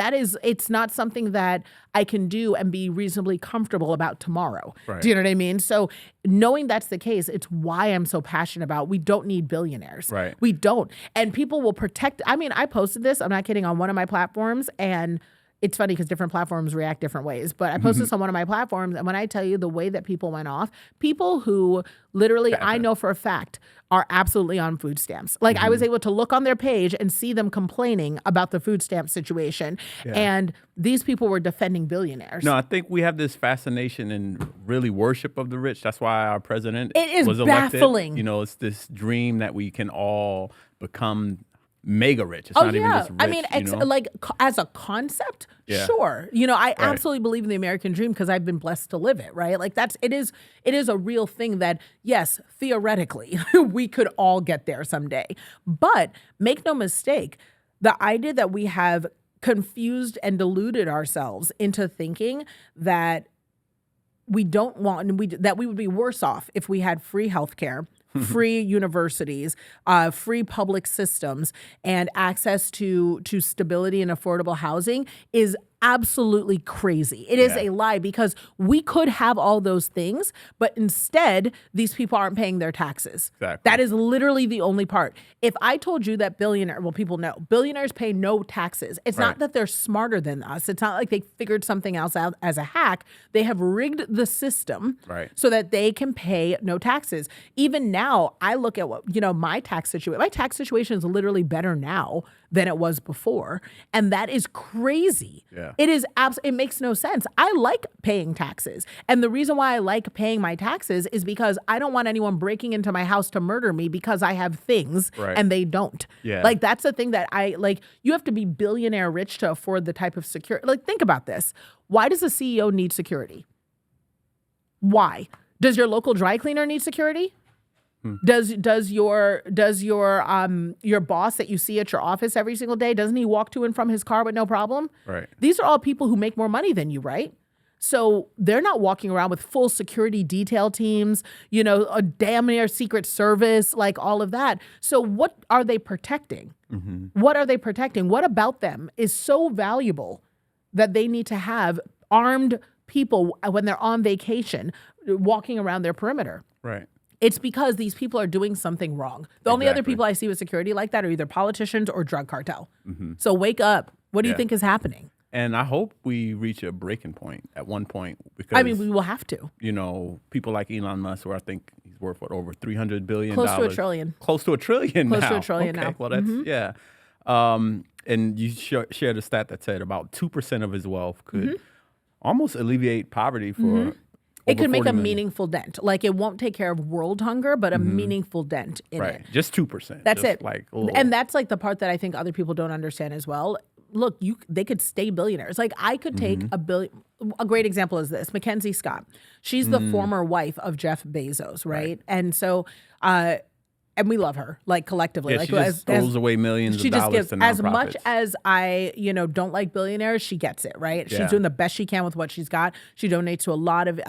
it's not something that I can do and be reasonably comfortable about tomorrow. Right. Do you know what I mean? So knowing that's the case, it's why I'm so passionate about we don't need billionaires. Right. We don't. And people will protect. I mean, I posted this, I'm not kidding, on one of my platforms, and it's funny because different platforms react different ways, but I posted this on one of my platforms, and when I tell you the way that people went off, people who literally I know for a fact are absolutely on food stamps. Like I was able to look on their page and see them complaining about the food stamp situation, and these people were defending billionaires. No, I think we have this fascination and really worship of the rich. That's why our president It is was elected. baffling. You know, it's this dream that we can all become mega rich. It's Oh not even yeah, just rich. I mean, you know? like as a concept, Yeah. sure. You know, I absolutely believe in the American dream because I've been blessed to live it. Right, like it is a real thing that yes, theoretically, we could all get there someday. But make no mistake, the idea that we have confused and deluded ourselves into thinking that we don't want that we would be worse off if we had free healthcare, free universities, free public systems, and access to stability and affordable housing is absolutely crazy. It is a lie, because we could have all those things, but instead these people aren't paying their taxes. Exactly. That is literally the only part. If I told you that people know billionaires pay no taxes. It's not that they're smarter than us. It's not like they figured something else out as a hack. They have rigged the system so that they can pay no taxes. Even now, I look at my tax situation. My tax situation is literally better now than it was before. And that is crazy. Yeah. It is it makes no sense. I like paying taxes. And the reason why I like paying my taxes is because I don't want anyone breaking into my house to murder me because I have things and they don't. Yeah. Like, that's the thing that you have to be billionaire rich to afford the type of security. Like, think about this. Why does a CEO need security? Why? Does your local dry cleaner need security? Does your boss that you see at your office every single day, doesn't he walk to and from his car with no problem? Right. These are all people who make more money than you, right? So they're not walking around with full security detail teams, a damn near Secret Service, like all of that. So what are they protecting? What are they protecting? What about them is so valuable that they need to have armed people when they're on vacation walking around their perimeter? Right. It's because these people are doing something wrong. The only other people I see with security like that are either politicians or drug cartel. So wake up. What do you think is happening? And I hope we reach a breaking point at one point, because we will have to. People like Elon Musk, who I think he's worth over $300 billion. Close to $1 trillion. Close to $1 trillion now. Close to $1 trillion now. Well, that's and you shared a stat that said about 2% of his wealth could almost alleviate poverty for. It could make a meaningful dent. Like, it won't take care of world hunger, but a meaningful dent in it. Just 2%. That's it. And that's like the part that I think other people don't understand as well. Look, they could stay billionaires. Like, I could take a billion. A great example is this: Mackenzie Scott. She's the former wife of Jeff Bezos, right? And so, and we love her, like, collectively. Yeah, like, she just throws away millions of dollars to nonprofits. As much as I, don't like billionaires, she gets it, right? Yeah. She's doing the best she can with what she's got. She donates to a lot of,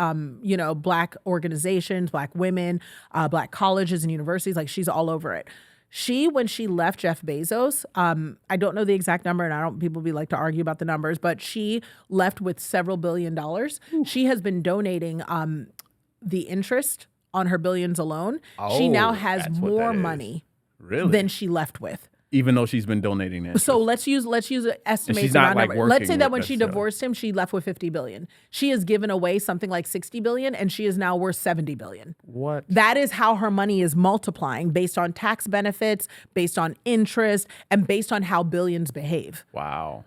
Black organizations, Black women, Black colleges and universities. Like, she's all over it. When she left Jeff Bezos, I don't know the exact number, and people like to argue about the numbers, but she left with several $1 billion. She has been donating the interest on her billions alone. She now has more money than she left with. Even though she's been donating it. So let's use an estimate number. Let's say that when she divorced him, she left with $50 billion. She has given away something like $60 billion, and she is now worth $70 billion. What? That is how her money is multiplying, based on tax benefits, based on interest, and based on how billions behave. Wow.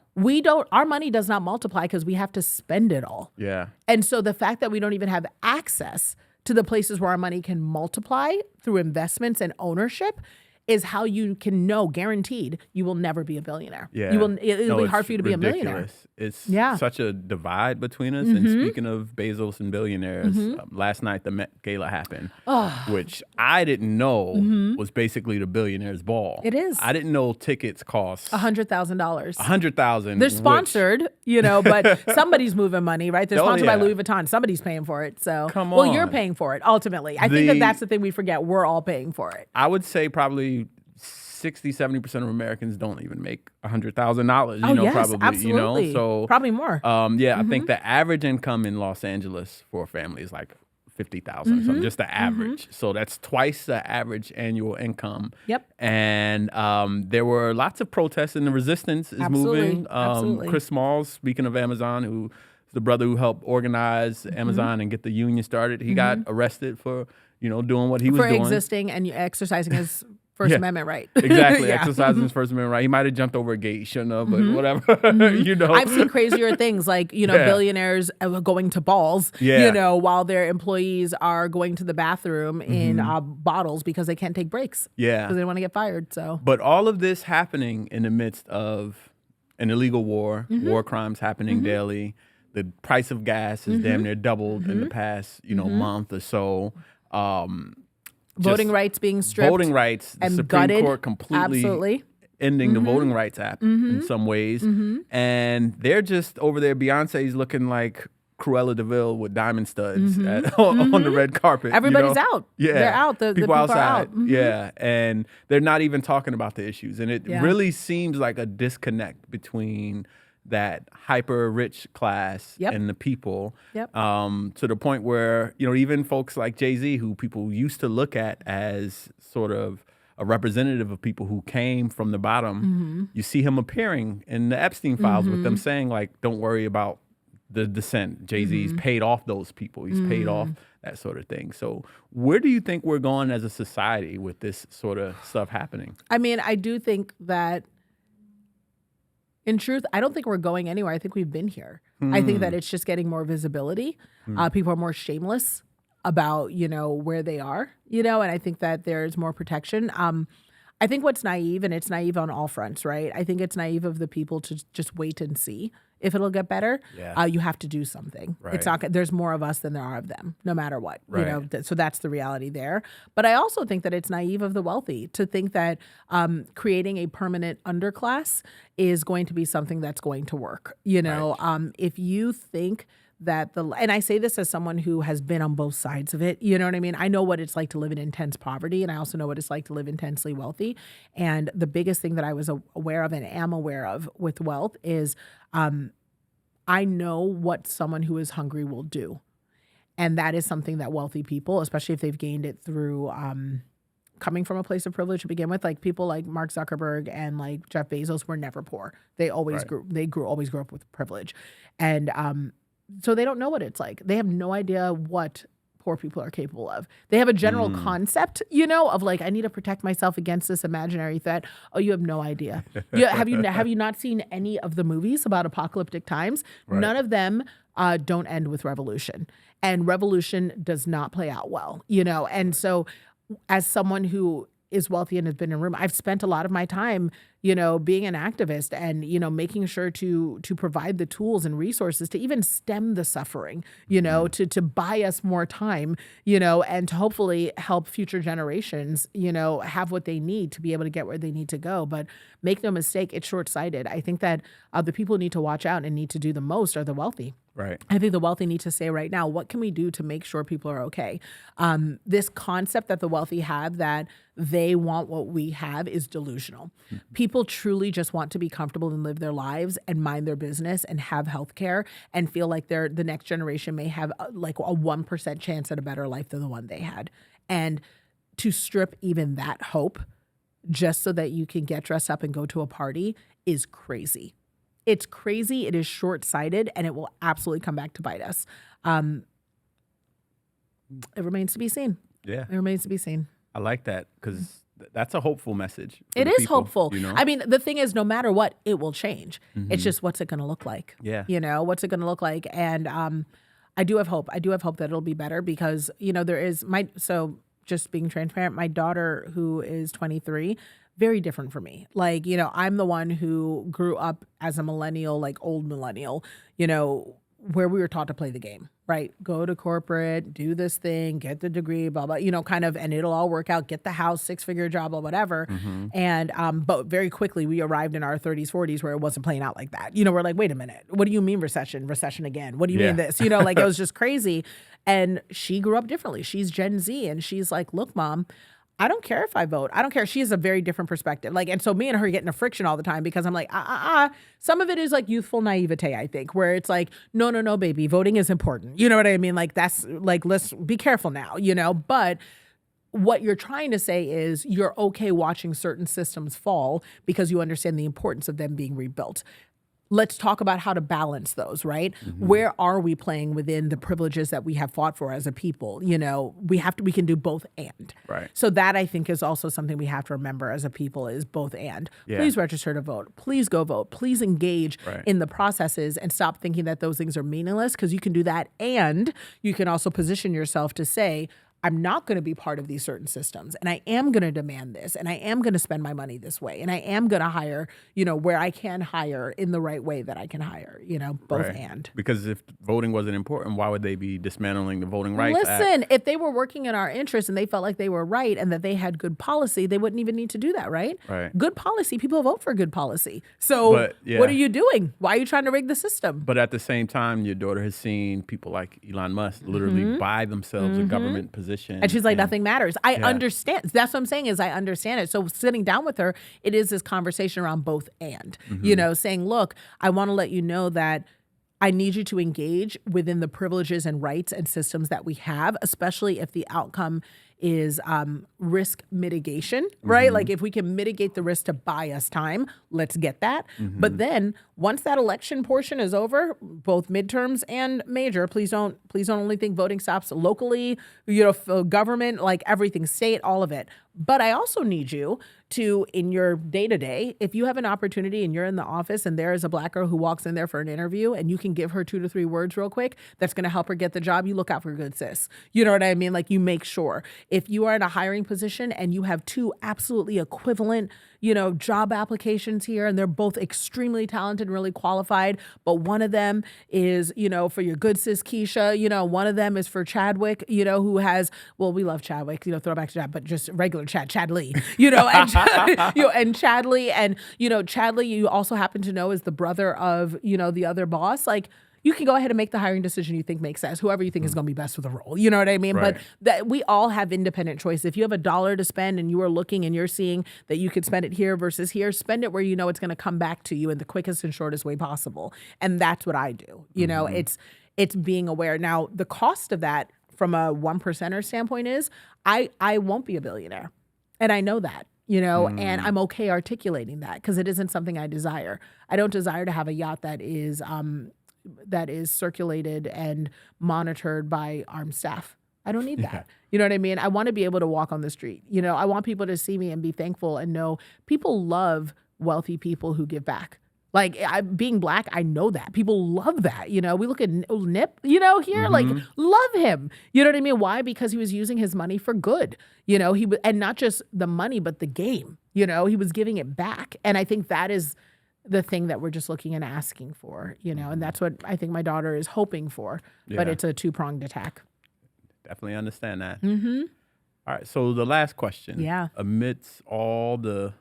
Our money does not multiply because we have to spend it all. Yeah. And so the fact that we don't even have access to the places where our money can multiply through investments and ownership is how you can know, guaranteed, you will never be a billionaire. Yeah. It'll be hard for you to be a millionaire. It's such a divide between us. And speaking of Bezos and billionaires, last night the Met Gala happened, which I didn't know was basically the billionaire's ball. It is. I didn't know tickets cost $100,000. $100,000. They're sponsored, but somebody's moving money, right? They're sponsored by Louis Vuitton. Somebody's paying for it. So, come on. Well, you're paying for it ultimately. I think that's the thing we forget. We're all paying for it. I would say probably 60-70% of Americans don't even make $100,000. Yes, probably. Absolutely. So probably more. I think the average income in Los Angeles for a family is like $50,000. So just the average. So that's twice the average annual income. Yep. And there were lots of protests, and the resistance is moving. Absolutely. Chris Smalls, speaking of Amazon, who is the brother who helped organize Amazon and get the union started, he got arrested for doing what he was doing. For existing and exercising his First Amendment right. Exactly. Exercising his First Amendment right. He might have jumped over a gate. He shouldn't have, but whatever. I've seen crazier things like, billionaires going to balls, while their employees are going to the bathroom in bottles because they can't take breaks. Yeah. Because they don't want to get fired. So, but all of this happening in the midst of an illegal war, war crimes happening daily. The price of gas has damn near doubled in the past, month or so. Voting rights being stripped. Voting rights. The and Supreme gutted. Court completely Absolutely. ending the Voting Rights Act in some ways. And they're just over there. Beyonce's looking like Cruella de Vil with diamond studs on the red carpet. Everybody's out. Yeah. They're out. The people outside. are out. Yeah. And they're not even talking about the issues. And it really seems like a disconnect between that hyper rich class and the people to the point where, even folks like Jay-Z, who people used to look at as sort of a representative of people who came from the bottom, you see him appearing in the Epstein files with them saying, like, don't worry about the descent. Jay-Z's paid off those people. He's paid off that sort of thing. So where do you think we're going as a society with this sort of stuff happening? I mean, I do think that, in truth, I don't think we're going anywhere. I think we've been here. I think that it's just getting more visibility. People are more shameless about, where they are, and I think that there's more protection. I think what's naive, and it's naive on all fronts, right? I think it's naive of the people to just wait and see if it'll get better. Yeah. You have to do something. Right. It's not. There's more of us than there are of them, no matter what. Right. So that's the reality there. But I also think that it's naive of the wealthy to think that creating a permanent underclass is going to be something that's going to work. If you think that and I say this as someone who has been on both sides of it, you know what I mean? I know what it's like to live in intense poverty, and I also know what it's like to live intensely wealthy. And the biggest thing that I was aware of and am aware of with wealth is I know what someone who is hungry will do. And that is something that wealthy people, especially if they've gained it through coming from a place of privilege to begin with, like people like Mark Zuckerberg and like Jeff Bezos were never poor. They always always grew up with privilege. And so they don't know what it's like. They have no idea what poor people are capable of. They have a general concept, of like, I need to protect myself against this imaginary threat. Oh, you have no idea. Have you not seen any of the movies about apocalyptic times? Right. None of them don't end with revolution. And revolution does not play out well, And so as someone who is wealthy and has been in a room, I've spent a lot of my time, being an activist and, making sure to provide the tools and resources to even stem the suffering, to buy us more time, and to hopefully help future generations, have what they need to be able to get where they need to go. But make no mistake, it's short-sighted. I think that the people who need to watch out and need to do the most are the wealthy. Right. I think the wealthy need to say right now, what can we do to make sure people are okay? This concept that the wealthy have that they want what we have is delusional. People truly just want to be comfortable and live their lives and mind their business and have health care and feel like the next generation may have like a 1% chance at a better life than the one they had. And to strip even that hope just so that you can get dressed up and go to a party is crazy. It's crazy. It is short-sighted, and it will absolutely come back to bite us. It remains to be seen. Yeah. It remains to be seen. I like that because that's a hopeful message. It is people, hopeful. I mean, the thing is, no matter what, it will change. It's just, what's it going to look like? Yeah. What's it going to look like? And I do have hope. I do have hope that it'll be better because, there is so just being transparent, my daughter who is 23, very different for me. Like, I'm the one who grew up as a millennial, like old millennial, where we were taught to play the game, right? Go to corporate, do this thing, get the degree, blah, blah, and it'll all work out, get the house, 6-figure job or whatever. And, but very quickly we arrived in our 30s, 40s where it wasn't playing out like that. We're like, wait a minute, what do you mean recession again? What do you mean this? Like it was just crazy. And she grew up differently. She's Gen Z and she's like, look, Mom, I don't care if I vote. I don't care. She has a very different perspective. Like, and so me and her get in a friction all the time because I'm like, Some of it is like youthful naivete, I think, where it's like, no, baby, voting is important. You know what I mean? Like that's like, let's be careful now, But what you're trying to say is you're okay watching certain systems fall because you understand the importance of them being rebuilt. Let's talk about how to balance those, right? Where are we playing within the privileges that we have fought for as a people? We can do both and. Right. So that I think is also something we have to remember as a people is both and. Yeah. Please register to vote. Please go vote. Please engage in the processes and stop thinking that those things are meaningless because you can do that and you can also position yourself to say, I'm not going to be part of these certain systems, and I am going to demand this, and I am going to spend my money this way, and I am going to hire, where I can hire in the right way that I can hire, both Right. and. Because if voting wasn't important, why would they be dismantling the Voting Rights Act? Listen, if they were working in our interest and they felt like they were right and that they had good policy, they wouldn't even need to do that, right? Right. Good policy, people vote for good policy. So But, yeah. what are you doing? Why are you trying to rig the system? But at the same time, your daughter has seen people like Elon Musk literally buy themselves a government position. And she's like, nothing matters. I understand. That's what I'm saying is I understand it. So sitting down with her, it is this conversation around both and, saying, look, I want to let you know that I need you to engage within the privileges and rights and systems that we have, especially if the outcome is risk mitigation, right? Like if we can mitigate the risk to buy us time, let's get that. But then once that election portion is over, both midterms and major, please don't only think voting stops locally, government, like everything, state, all of it. But I also need you to, in your day-to-day, if you have an opportunity and you're in the office and there is a Black girl who walks in there for an interview and you can give her 2 to 3 words real quick, that's going to help her get the job, you look out for good sis. You know what I mean? Like you make sure. If you are in a hiring position and you have 2 absolutely equivalent, job applications here and they're both extremely talented and really qualified, but one of them is, for your good sis Keisha, one of them is for Chadwick, who has, well, we love Chadwick, throw back to Chad, but just regular Chad Lee, and Chad Lee, and, Chad Lee, you also happen to know is the brother of, the other boss, like, you can go ahead and make the hiring decision you think makes sense, whoever you think is going to be best for the role. You know what I mean? Right. But that we all have independent choice. If you have $1 to spend and you are looking and you're seeing that you could spend it here versus here, spend it where you know it's going to come back to you in the quickest and shortest way possible. And that's what I do. It's being aware. Now, the cost of that from a 1%er standpoint is I won't be a billionaire. And I know that. And I'm okay articulating that because it isn't something I desire. I don't desire to have a yacht that is circulated and monitored by armed staff. I don't need that. Yeah. You know what I mean? I want to be able to walk on the street. I want people to see me and be thankful and know people love wealthy people who give back. Like being Black, I know that. People love that. We look at Nip, here, like love him. You know what I mean? Why? Because he was using his money for good. And not just the money, but the game. He was giving it back. And I think that is the thing that we're just looking and asking for, and that's what I think my daughter is hoping for, but it's a 2-pronged attack. Definitely understand that. All right. So the last question. Yeah. Amidst all the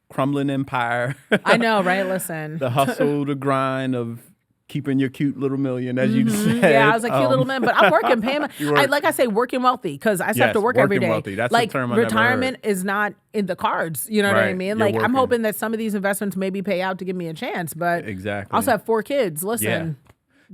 crumbling empire, I know, right? Listen. the hustle, the grind of keeping your cute little million, as you said. Yeah, I was a cute little man, but I'm working, paying. Like I say, working wealthy because I still have to work every day. Wealthy. That's like a term I never retirement heard. is not in the cards. You know what I Right. mean? You're Like I'm working. hoping that some of these investments maybe pay out to give me a chance, but Exactly. I also have 4 kids. Listen.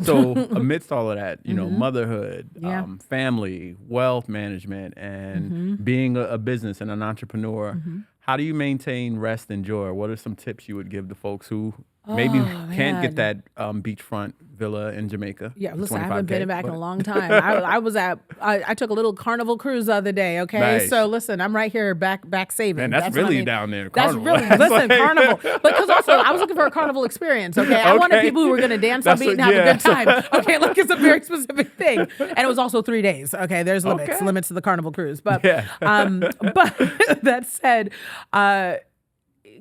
So amidst all of that, motherhood, Yeah. family, wealth management, and being a business and an entrepreneur, how do you maintain rest and joy? What are some tips you would give to folks who maybe can't get that beachfront villa in Jamaica? Yeah, for listen, I 25K, haven't been back in but- a long time. I took a little Carnival cruise the other day, okay? Nice. So listen, I'm right here back saving. Man, that's what I really mean. down there, That's Carnival. really, That's listen, like- Carnival. Because also, I was looking for a Carnival experience, okay? I wanted Okay. people who were going to dance on That's beat and what- have a good yeah. time, okay? Like, it's a very specific thing. And it was also 3 days, okay? There's limits Okay. to the Carnival cruise. But, Yeah. but that said,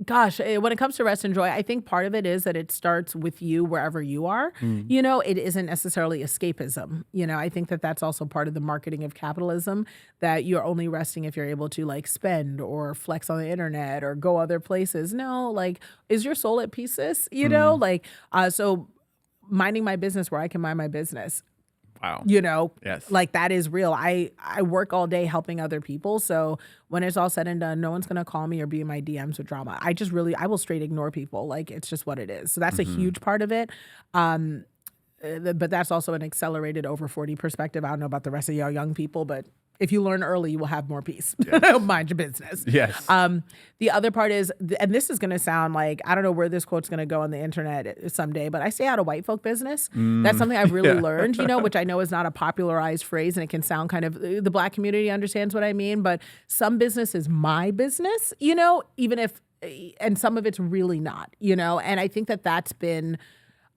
gosh, when it comes to rest and joy, I think part of it is that it starts with you wherever you are. It isn't necessarily escapism. I think that that's also part of the marketing of capitalism, that you're only resting if you're able to like spend or flex on the internet or go other places. No, like, is your soul at peace, sis? So minding my business where I can mind my business. Wow. Yes. Like that is real. I work all day helping other people. So when it's all said and done, no one's going to call me or be in my DMs with drama. I will straight ignore people. Like it's just what it is. So that's a huge part of it. But that's also an accelerated over 40 perspective. I don't know about the rest of y'all young people, but if you learn early, you will have more peace. Yes. Mind your business. Yes. The other part is, and this is going to sound like, I don't know where this quote's going to go on the internet someday, but I stay out of white folk business. That's something I've really learned, which I know is not a popularized phrase and it can sound kind of, the Black community understands what I mean, but some business is my business, even if, and some of it's really not, and I think that that's been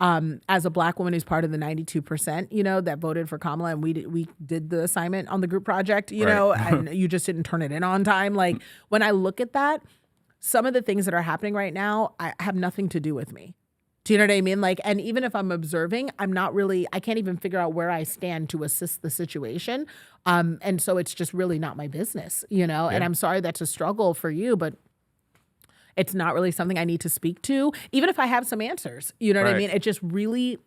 as a Black woman who's part of the 92%, you know, that voted for Kamala, and we did the assignment on the group project, you know, and you just didn't turn it in on time. Like, when I look at that, some of the things that are happening right now, I have nothing to do with me. Do you know what I mean? Like, and even if I'm observing, I can't even figure out where I stand to assist the situation. And so it's just really not my business, you know, and I'm sorry that's a struggle for you, but it's not really something I need to speak to, even if I have some answers. You know what I mean? It just really,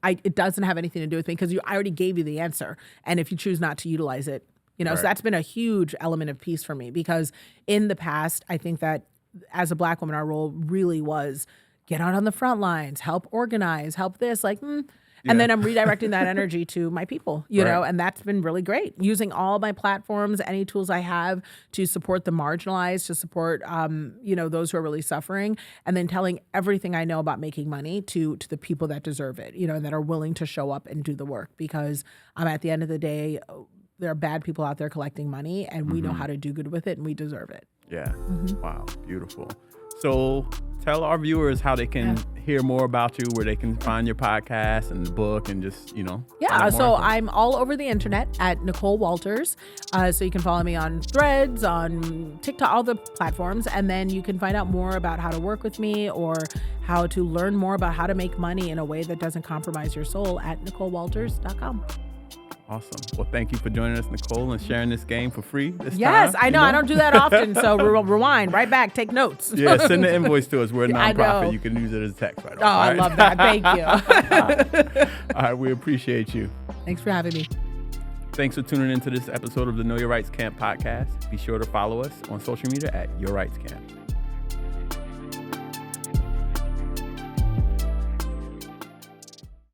it doesn't have anything to do with me, because I already gave you the answer. And if you choose not to utilize it, you know, so that's been a huge element of peace for me, because in the past, I think that as a Black woman, our role really was get out on the front lines, help organize, help this, like, And then I'm redirecting that energy to my people, you know, and that's been really great. Using all my platforms, any tools I have to support the marginalized, to support, you know, those who are really suffering, and then telling everything I know about making money to the people that deserve it, you know, and that are willing to show up and do the work. Because at the end of the day, there are bad people out there collecting money, and we know how to do good with it, and we deserve it. Yeah. Wow. Beautiful. So tell our viewers how they can hear more about you, where they can find your podcast and the book, and just, you know. Yeah. So I'm all over the internet at Nicole Walters. So you can follow me on Threads, on TikTok, all the platforms. And then you can find out more about how to work with me, or how to learn more about how to make money in a way that doesn't compromise your soul at NicoleWalters.com. Awesome. Well, thank you for joining us, Nicole, and sharing this game for free this time. Yes, I know. I don't do that often. So rewind, right back, take notes. Yeah, send the invoice to us. We're a nonprofit. You can use it as text right off. Oh, I love that. Thank you. All right, we appreciate you. Thanks for having me. Thanks for tuning into this episode of the Know Your Rights Camp podcast. Be sure to follow us on social media at Your Rights Camp.